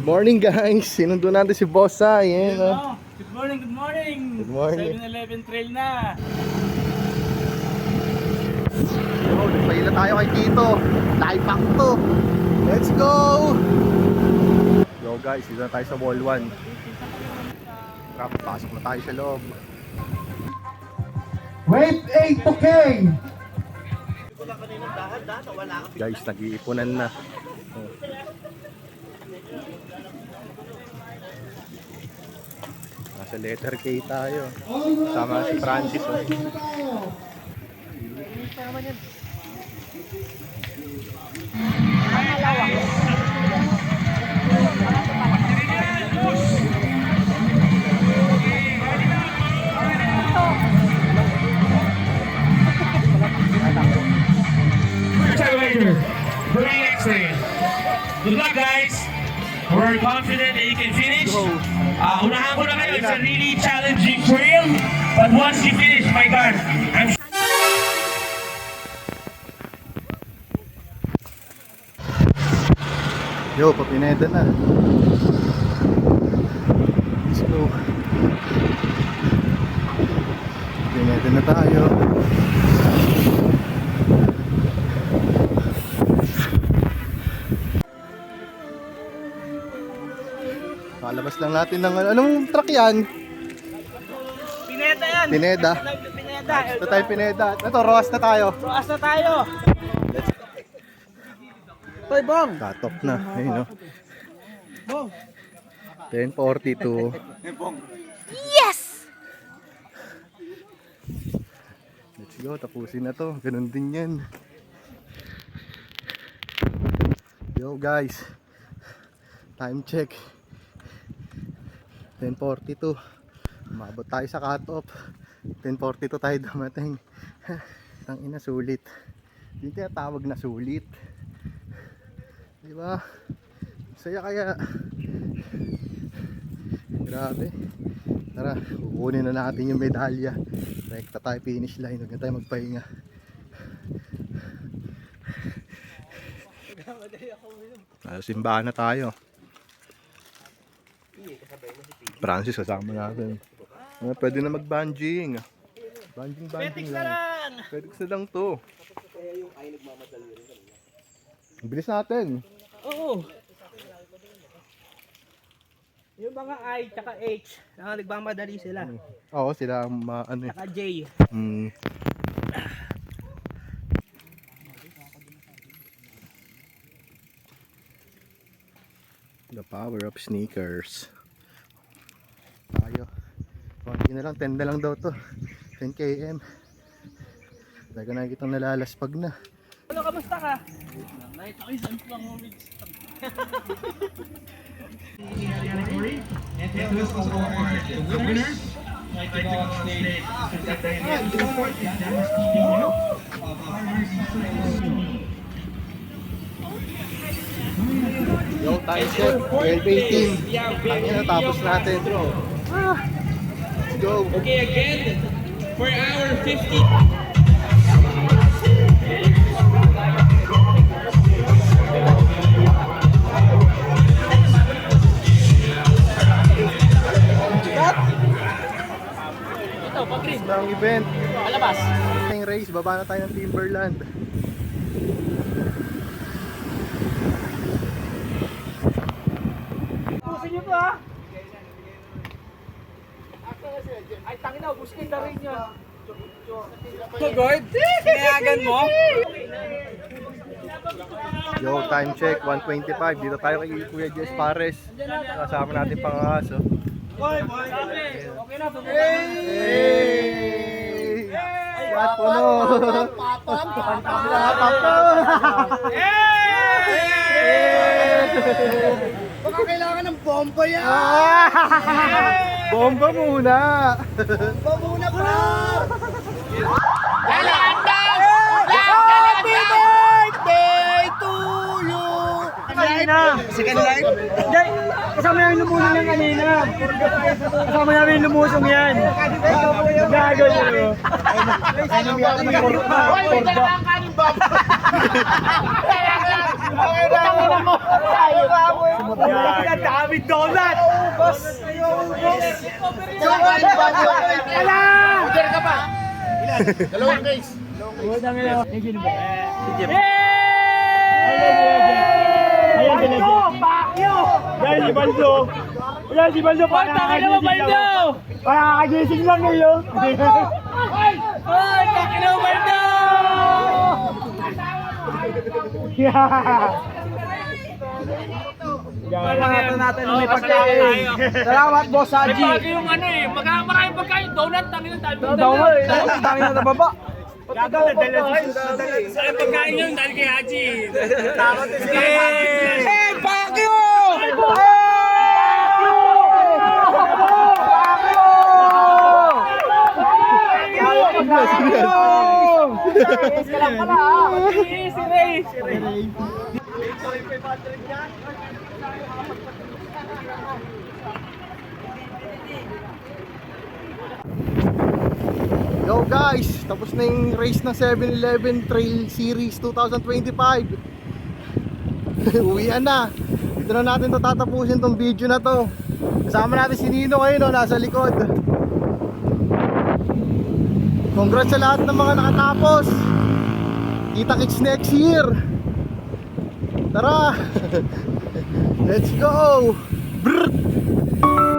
Good morning guys, sinundo natin si Bossa. Ayan, Good morning, good morning. Good morning. 7-Eleven trail na. Yo, nagpaila tayo kay Tito. Live pack to. Let's go! Yo guys, dito na tayo sa wall 1. Pasok na tayo sa loob. Wave 8 to K. Guys, nag-iipunan na. Nasa letter K tayo. Sama si Francis. Very excellent. Good luck, guys. We're confident that you can finish. Unahan ko na kayo. It's a really challenging trail. But once you finish, my God, I'm Yo, papineda na. Let's go. Papineda na tayo. Palabas lang natin ng anong truck yan? Pineda yan. Pineda. Pineda. Ito tayo Pineda. Ito, Roas na tayo. Roas na tayo. Toy Bong. Cut-off na. Ayun, no? Bong. 10:42. Yes! Let's go, tapusin na to. Ganun din yan. Yo guys, time check 10:42. Umabot tayo sa cut-off. 10:42 tayo dumating. Tangina, sulit. Hindi kaya tawag na sulit, diba? Saya kaya. Grabe. Tara, kukunin na natin yung medalya. Rekta tayo finish line. Huwag na tayo magpahinga. Simbahan na tayo. Francis, kasama natin. Pwede na mag-bungee. Bungee lang. Petix na lang to. Bilis natin. Oo. Yung mga I tsaka H, nagmamadali sila. Oo, sila ano eh. Tsaka J. The power of sneakers. Tayo. Konti na lang, 10 na lang daw to. 10 km. Talaga nakikita nalalaspag na. Ano, kamusta ka? Nakita ko yung sunflower moments. Yo, time check. 12:18. Tangin na, tapos natin. Let's go. Okay, again, for hour 50. Ito, pag-green. Ang event. Palabas. Yung race, baba na tayo ng Timberland. Pusin nyo to, ha? Ay, tangin na, buskin na rin yun. Guard, sinayagan mo? Yo, time check. 1:25. Dito tayo kay Kuya Jess Pares. Kasama natin pangaso. Okay na, Hey! What puno? Baka kailangan ng bomba yan. Bomba muna. Bomba muna, bro. Happy birthday to you! Kanina! Second life? Hindi! Kasama namin lumusong yan kanina! Kasama namin lumusong yan! Gago yun! Ay, namiyakan ng korba. David Donut! Dalawang case. Yan si Baldo! Yan si Baldo! Pakakagising lang! Pakakagising lang ngayon! Ay! Takina mo Baldo! Pangatan natin may pagkain. Salamat, Boss Haji. May bagay yung ano eh. Maraming pagkain. Donut, tangin ng tabi. Donut, tangin na baba. Saan pagkain yun? Dahil kay Haji. Takot na sila. Hey, fuck you! Yo guys, tapos na yung race ng 7-Eleven Trail Series 2025. Uwian na. Dito na natin to tatapusin tong video na to. Kasama natin si Nino ngayon, no, nasa likod. Congrats sa lahat ng mga nakatapos. Kita-kits next year. Tara. Let's go. Brrr.